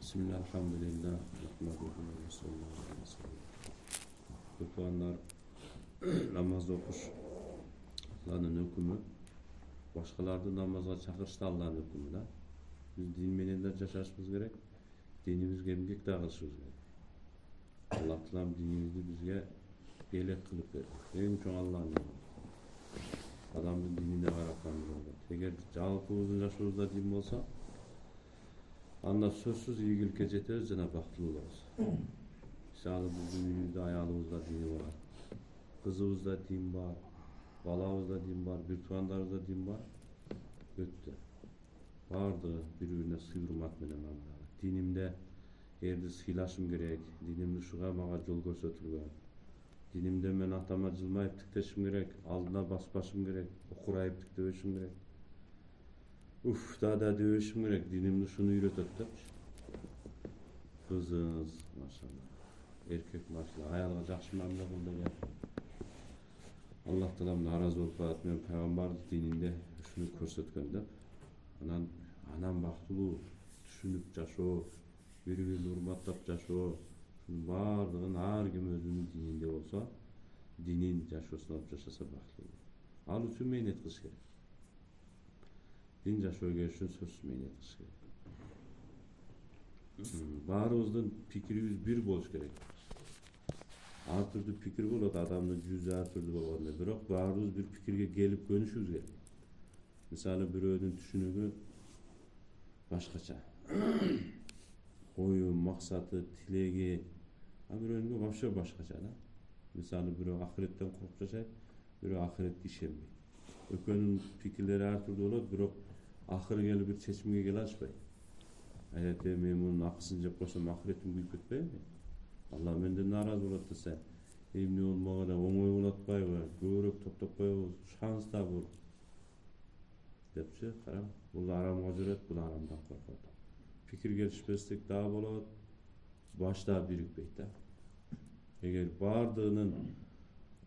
Bismillah, elhamdülillah, nahmaduhu ve sallallahu aleyhi ve sellem. Kur'anlar namazda okuş Allah'ın hükmü. Başkalarını namaza çağırışta Allah'ın hükmü da. Biz din menenler yaşashımız gerek. Dinimizge emgek dağılışımız gerek. Allah Teala dinimizni bizge belek kılıp berdi. En çoğun Allah'ın hükmü. Adamın dinine karaklandırıldı. Eğer jalpыбыздын жашообузда din bolsa, anda sözsüz ийгиликке жетебиz жана бактылуу болобуз. Мисалы биздин үйүбүздө аялыбызда дини бар, кызыбызда дин бар, балабызда дин бар, бир туугандарыбызда дин бар. Өттү. Бардыгы бири-бирине сый урмат менен мамиле. Динимде эрди сыйлашым керек, динимде ушуга мага жол көрсөтүлгөн. Dinimde men atama жылмайып тиктешим керек, алдына баспашым керек, окурайып тиктебешим керек. Да дебешим керек, dinimde ушуну үйрөтөт деп. Кызыңыз, машалла, эркек машалла, аялга жакшы мамиле кыл деген. Аллах Таала нааразы болуп калат, мен пайгамбар дининде ушуну көрсөткөн деп. Анан бактылуу түшүнүп жашоо, бири-бирин урматтап жашоо, бардыгын ар ким өзүнүн дининде болсо, динин жашоосун алып жашаса бактылуу. Ал үчүн мээнет кылыш керек. Дин жашоого үчүн сөзсүз мээнет кылыш керек. Баарыбыздын пикирибиз бир болуш керек. Ар түрдүү пикир болот, адамдын жүзү ар түрдүү болгондой, бирок баарыбыз бир пикирге келип көнүшүбүз керек. Мисалы бирөөнүн түшүнүгү башкача. Ою, максаты, тилеги, бирөөнүн вообще башкача да. Мисалы бирөө ахиреттен коркуп жашайт, бирөө ахиретке ишенбейт. Экөөнүн пикирлери ар түрдүү болот, бирок акыры келип бир чечимге келе алышпайт. Айтат, мен мунун акысын жеп койсом ахиретим күйүп кетпейби? Алла менден нааразы болот десе, эмне болмок эле, оңой болуп атпайбы? Көбүрөөк топтоппойбуз, шанс да бул. Депчи, кара, бул арамга жүрөт, бул арамдан коркот. Пикир келишпестик да болот, башта бирикпейт да. Эгер бардыгынын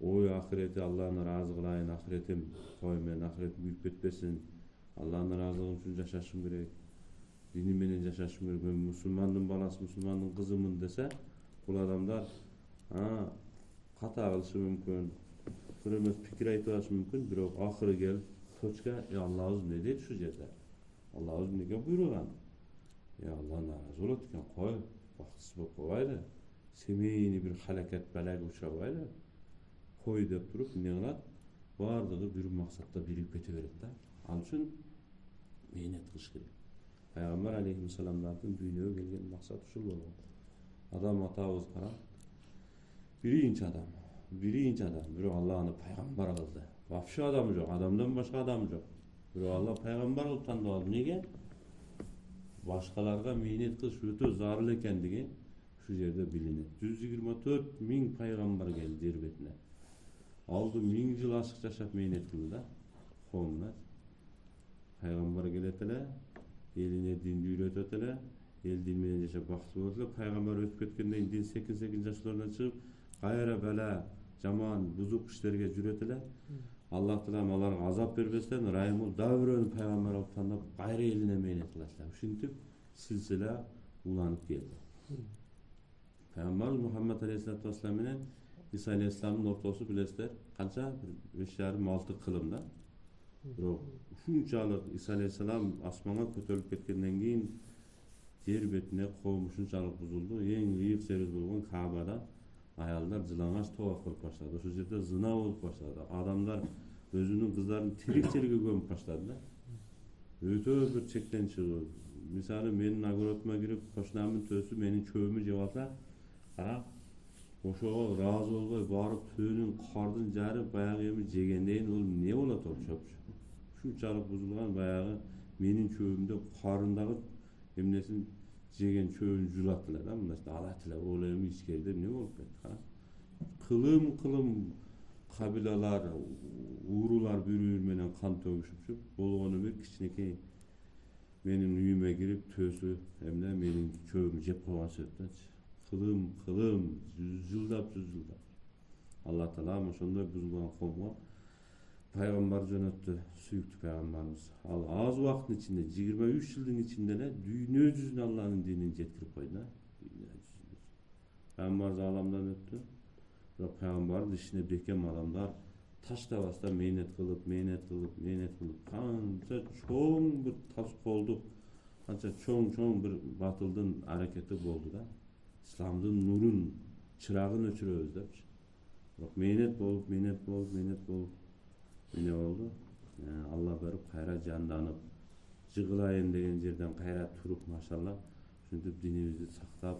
ой ахирети Аллахны ыраазы кылайын, ахиретим кой, мен ахиретим күйүп кетпесин, Аллахнын ыраазылыгы үчүн жашашым керек, дини менен жашашым керек, мен мусулмандын баласы, мусулмандын кызымын десе, бул адамдар ката кылышы мүмкүн, туура эмес пикир айтып алышы мүмкүн, бирок акыры келип точка, Аллахыбыз эмне дейт ушул жерде? Аллахыбыз эмнеге буйруган? Allah naarazı болот экен, кой, бактысыз болуп калбайлы. Семейный бир халакат балага учабайлы. Кой деп туруп эмне кылат? Бардыгы бир максатта бирип кете берет да. Ал үчүн мээнет кылыш керек. Пайгамбар алейхиссаламдардын дүйнөгө келген максаты ушул болгон. Адам атабыз кара. Биринчи адам, бирок Аллах аны пайгамбар кылды. Вообще адам жок, адамдан башка адам жок. Бирок Алла пайгамбар кылып тандап алды. Неге? Башкаларга мээнет кылыш өтө зарыл экендиги ушул жерде билинет. 124 000 пайгамбар келди жер бетине. Алды 1000 жыл ашык жашап мээнет кылды да. Коомуна пайгамбар келет эле, элине динди үйрөтөт эле, эл дин менен жашап бактылуу болот эле. Пайгамбар өтүп кеткенден кийин дин секин жаштарынан чыгып, кайра бала, жаман, бузук иштерге жүрөт эле. Аллах Таала аларга азап бербестен райымыл да бирөөнү пайгамбар кылып тандап, кайра элине мээнет кылат. Ушинтип силсиле уланып келди. Пайгамбар Мухаммад алейхиссалату вассалам менен Иса алейхиссаламдын ортосу билесиздер, канча? 5,5-6 кылым да. Бирок ушунчалык Иса алейхиссалам асманга көтөрүлүп кеткенден кийин жер бетине коом ушунчалык бузулду. Эң ыйык себеп болгон Каабада аялдар жылаңач тоок кылып баштады. Ошол жерде зына болуп баштады. Адамдар өзүнүн кыздарын тирик жерге көмүп баштады да. Өтө бир чектен чыгуу. Мисалы менин огородума кирип, кошунамдын төсү менин чөбүмү жеп алса, кара, ошого ыраазы болбой барып төөнүн кардын жарып баягы эми жегенден ол эмне болот ол чөпчү? Ушунчалык бузулган баягы менин чөбүмдө карындагы эмнесин жеген чөбүн жулат эле да, мындайча алат эле. Ол эми ичкерде эмне болуп кетти, кара. Кылым кабилалар, уурулар бири-бири менен кан төгүшүп, болгону бир кичинекей менин үйүмө кирип төсү эмне менин чөбүмдү жеп койгон себептенчи. Кылым, жылдап. Алла Таала ошондой бузулган коомго пайgambar жөнөттү, сүйүктүү пайgambarыбыз. Ал аз убакыттын ичинде 23 жылдын ичинде эле дүйнө жүзүнө Алланын динин жеткирип койду. Пайgambar аламдан өттү. Бирок пайgamбардын ишине бекем адамдар таштабастан мээнет кылып, канча чоң бир колдук, канча чоң бир батылдын аракети болду да. Исламдын нурун, чырагын өчүрөбүз депчи. Бирок мээнет болуп, эмне болду? Алла берип кайра жанданып, жыгылайын деген жерден кайра туруп, машалла, ушинтип динибизди сактап,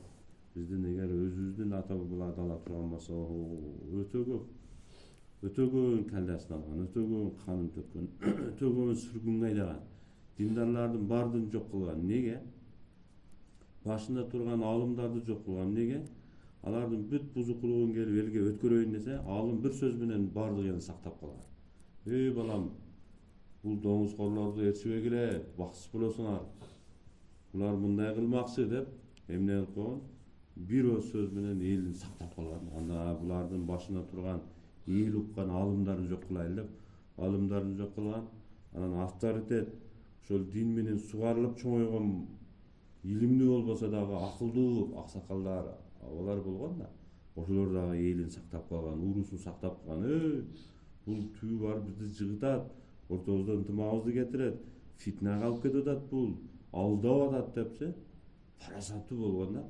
биздин эгер өзүбүздүн ата бабаларды ала турган болсо, өтө көп каллясын алган, өтө көп канын төккөн, өтө көп сүргүнгө айдаган, диндарлардын баардыгын жок кылган. Неге? Башында турган алымдарды жок кылган. Неге? Алардын бүт бузукулугун келип элге өткөрөйүн десе, алым бир сөз менен баардыгын сактап калган. Эй балам, бул доңузкорлорду ээрчибегиле, баксыз болосуңар. Булар мындай кылмакчы деп эмне кылып койгон? Бир сөз менен элин сактап калган. Анда булардын башында турган эл уккан алымдарын жок кылайлы деп, алымдарын жок кылган. Анан авторитет, ошол дин менен сугарылып чоңойгон, илимдүү болбосо дагы акылдуу аксакалдар, алар болгон да. Ошолор дагы элин сактап калган, урусун сактап калган. Бул түбү бар бизди жыгытат, ортобузда ынтымагыбызды кетирет, фитнага алып кетип атат, бул алдап атат депчи, парасаттуу болгон да.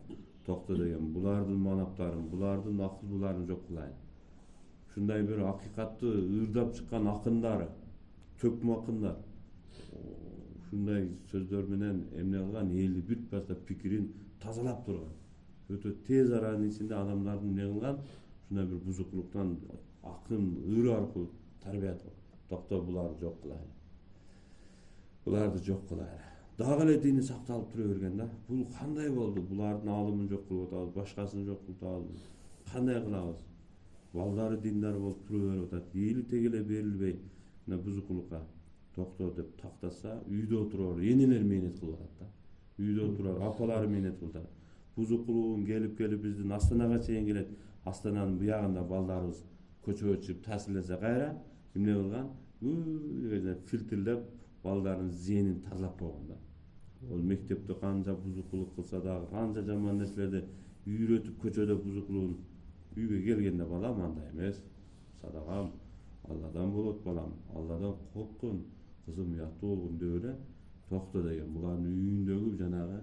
Токто деген булардын манаптарын, булардын акылдууларын жок кылайын. Ушундай бир акыйкатты ырдап чыккан акындар, төкмө акындар, ушундай сөздөр менен эмне кылган, элди бүт баштап пикирин тазалап турган. Өтө тез аранын ичинде адамдардын эмне кылган, ушундай бир бузукулуктан акын, ыр аркылуу тарбият кылып, токто буларды жок кылайлы. Буларды жок кылайлы. Дагы эле дини сакталып тура берген да. Бул кандай болду? Булардын алымын жок кылып атабыз, башкасын жок кылып атабыз. Кандай кылабыз? Балдары диндар болуп тура берип атат. Эли тегеле берилбей, мына бузукулукка токто деп тактаса, үйдө отурор, энелер мээнет кылып атат да. Үйдө отурор, апалары мээнет кылып атат. Бузукулугун келип биздин Астанага чейин келет. Астананын буягында балдарыбыз көчөгө чыгып таасирлесе кайра эмне кылган? Фильтрлеп балдардын зээнин тазалап койгон да. Ол мектепте канча бузукулук кылса дагы, канча жаман нерселерди үйрөтүп көчөдө бузукулугун, үйгө келгенде балам андай эмес. Садагам Алладан болот балам. Алладан корккун, кызым уяттуу болгун деп эле токто деген булардын үйүндөгү жанагы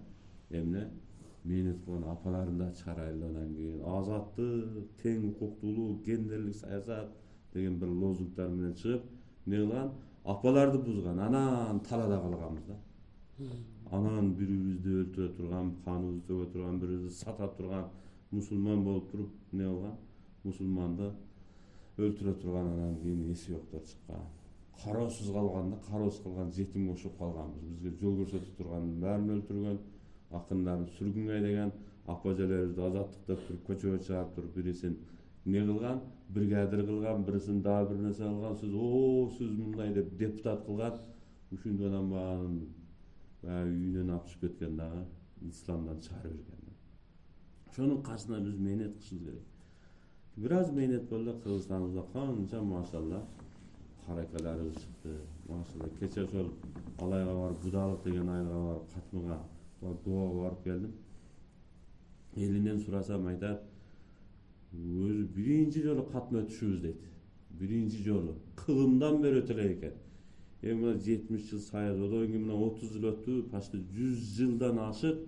эмне мээнет кылган апаларын да чыгарайлы. Анан кийин азаттык, тең укуктуулук, гендерлик саясат деген бир лозунгдар менен чыгып, эмне кылган? Апаларды бузган, анан талада калганбыз да. Анан бирибизди өлтүрө турган, каныбызды төгө турган, бирибизди сата турган, мусулман болуп туруп эмне кылган? Мусулманды өлтүрө турган, анан кийин эси жоктор чыккан. Кароосуз калган да, кароосуз калган жетимге окшоп калганбыз. Бизге жол көрсөтүп тургандын баарын өлтүргөн, акындарын сүргүнгө айдаган, апа эжелерибизди азаттык деп туруп көчөгө чыгарып туруп бирисин эмне кылган? Бригадир кылган, бирисин дагы бир нерсе кылган, сиз мындай деп депутат кылган. Ушундан баарын үйүнөн алып чыгып кеткен дагы исламдан чыгарып берген. Ошонун каршысына биз мээнет кылышыбыз керек. Бир аз мээнет болду, Кыргызстаныбызда канча машалла каракаларыбыз чыкты. Машалла кече ошол Алайга барып, Будалык деген айылга барып, катмыга дуага барып келдим. Элинен сурасам айтат, өзү биринчи жолу катма өтүшүбүз дейт. Биринчи жолу. Кылымдан бери өтө элек экен. Мына 70 жыл сайыз, одан кийин мына 30 жыл өттү, почти 100 жылдан ашык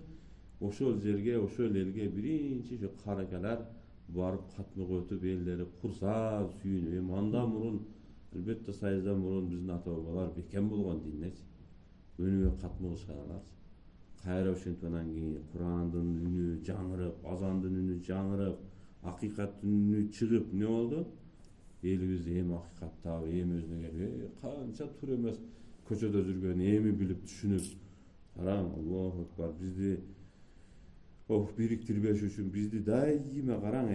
ошол жерге, ошол элге биринчи ошо каракалар барып катмыга өтүп, элдери курсап, сүйүнүп. Андан мурун, албетте сайыздан мурун биздин ата бабалар бекем болгон диндечи. Өнүгө катмы кылышканаларчы. Кайра ошентип анан кийин Курандын үнү жаңырып, азандын үнү жаңырып, акыйкаттын үнү чыгып, эмне болду? Элибиз эми акыйкаттап, эми өзүнө келип, канча туура эмес көчөдө жүргөн, эми билип түшүнүп, караң, Аллаху акбар, бизди бириктирбеш үчүн бизди дайыма караң,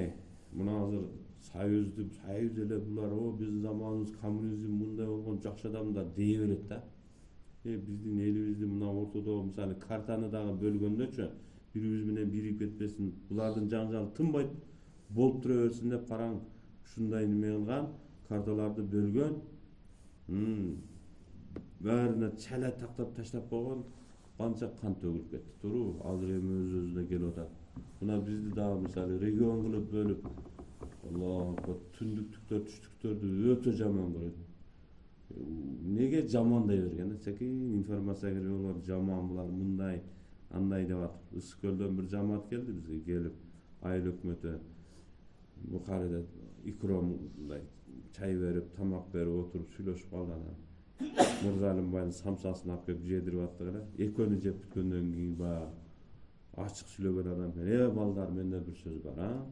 мына азыр союз эле булар, биздин заманыбыз коммунизм мындай болгон, жакшы адамдар дей берет да. Биздин элибизди мына ортодо мисалы картаны дагы бөлгөндөчү, бирибиз менен бирип кетпесин, булардын жаңжалы тынбайт болуп тура берсин деп караң, ушундай неме кылган, карталарды бөлгөн, Bärine çele taktap taşlap koygan kança kan tөгülüp ketdi. Turu azыр эми öz-özüne kelip atat. Buna bizdi daha misali region kılıp bölüp Allah tündüktükler düştüktörдү ötө jaman görüp. Nege jaman dey bergen? Sekin informasiya kelip olar jaman bular mындай anday деп atып. Iskölden bir jamaat geldi bizge gelip ayыл өкмөтү Bukhari'de ikramday çay verip tamak verip oturup süйлöşüp kaldı. Mırzalim bayın samsasını alıp gelip yedirip attılar. Ekönü jep bitkenden keyin ba açık söylеген adam. Balдар mende bir söz var ha.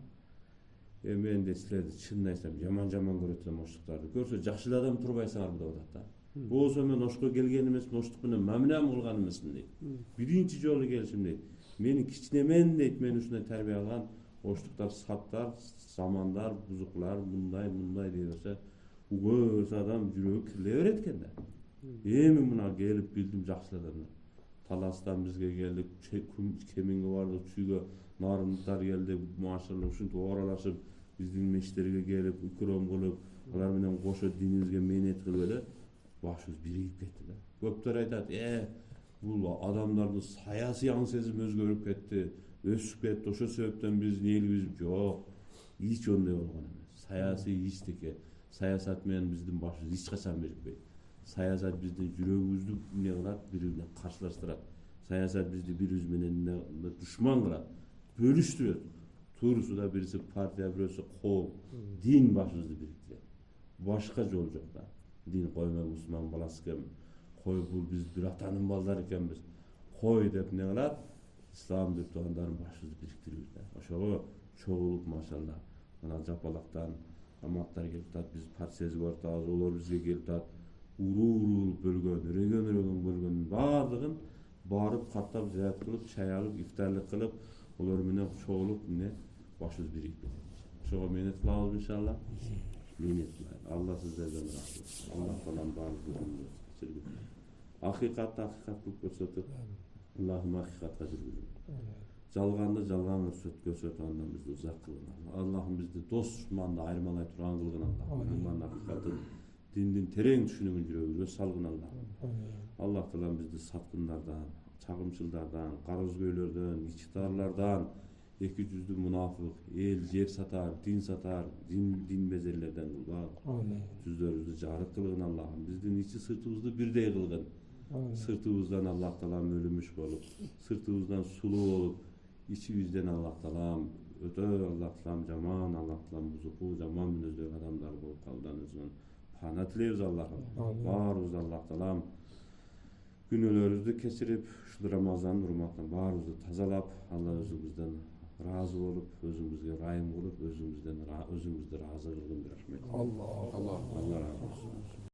Men de sizlerdi çın aysam jaman görөtürüm oştuktарды. Görse жакшы адам турбайсыңар деп атат да. Болсо men oşko kelgen emesmin, oştuk менен мамилем кылган эмесмин дейт. Биринчи жолу келишим дейт. Meni kiçinemen deyt, men ушундай тарбия алган oştuklar, satlar, zamanlar, buzuklar, bunday deyverse, görse adam jüregi kirleber etkende. Emin buna gelip bildim жакшыладым. Talastan bizge geldik, keminge bardık, çüge narınlıklar geldi, maşallah uşuntu oralaşıp, bizdin meşterige gelip, ikram kılıp, alar menen koşu dinimizge menet kılıp ele, başımız birigip ketdi da. Köpler aytat, bu adamların sayasi angsezim özgörüp ketdi, ösüp ketdi, oşo sebepten biz neyligimiz yok. Hiç onday olgan emas. Sayasi hiç teke, sayasat menen bizdin başımız hiç kaçan birikpeydi. Sayasat bizde jürögübüzdü ne kılat, bir-birine karşılaştırat. Sayasat bizde bir-birimiz menen düşman kılat, bölüştürüyor. Turusu da birisi partiya, birisi kol, din başımızdı biriktirer. Başka yol yok da. Din koyma Müslüman balası eken, koy bu biz bir atanın balları eken biz. Koy dep ne kılat, İslam dep doğanların başımızdı biriktiriyor da. Aşağı çoğulup maşallah. Bana Japalaktan amatlar gelip tat, biz partiyası görtağız, olur bizge gelip tat. Urul bölgön, region bölgön bardığın barıp kattap ziyaret kılıp, çay alıp, iftarlık kılıp, olar menen çoğulup ne başız birikip ketedi. Şoğa menet kılabız inşallah. Menet kılabız. Allah sizlerden razı olsun. Allah falan barıp geçirgin. Hakikat kılıp gösterip, Allah'ım hakikatka жүрgүзүп. Жалганды жалган көрсөтүп андан бизди узак кылгын. Allah'ım bizdi dost düşmanды айырмалай турган кылгын Allah. Иман hakikatın dindin tereң түшүнүгүн жүрөгүбүзгө салгын Allah. Allah Taala bizdi satkınlardan, çagımçıllardan, karızgöylörden, içtidarlardan, iki yüzlü münafık, el, yer satar, din bezerlerden kılgan. Yüzlerimizi jarık kılgın Allah'ım. Bizdin içi sırtımızdı birday kılgın. Sırtımızdan Allah Taala ölümüş bolup, sırtımızdan sulu olup, içi yüzden Allah Taala öte Allah Taala jaman, Allah Taala buzuku, jaman münözlü adamlar bolup kaldanızın. Pana tileybiz Allah'ım. Barımız Allah Taala günölörüzdü kesirip, şu Ramazan hurmatına barımızı tazalap, Allah özümüzden razı olup, özümüzge rayım olup, özümüzde razı kılgın bir rahmet. Allah razı olsun.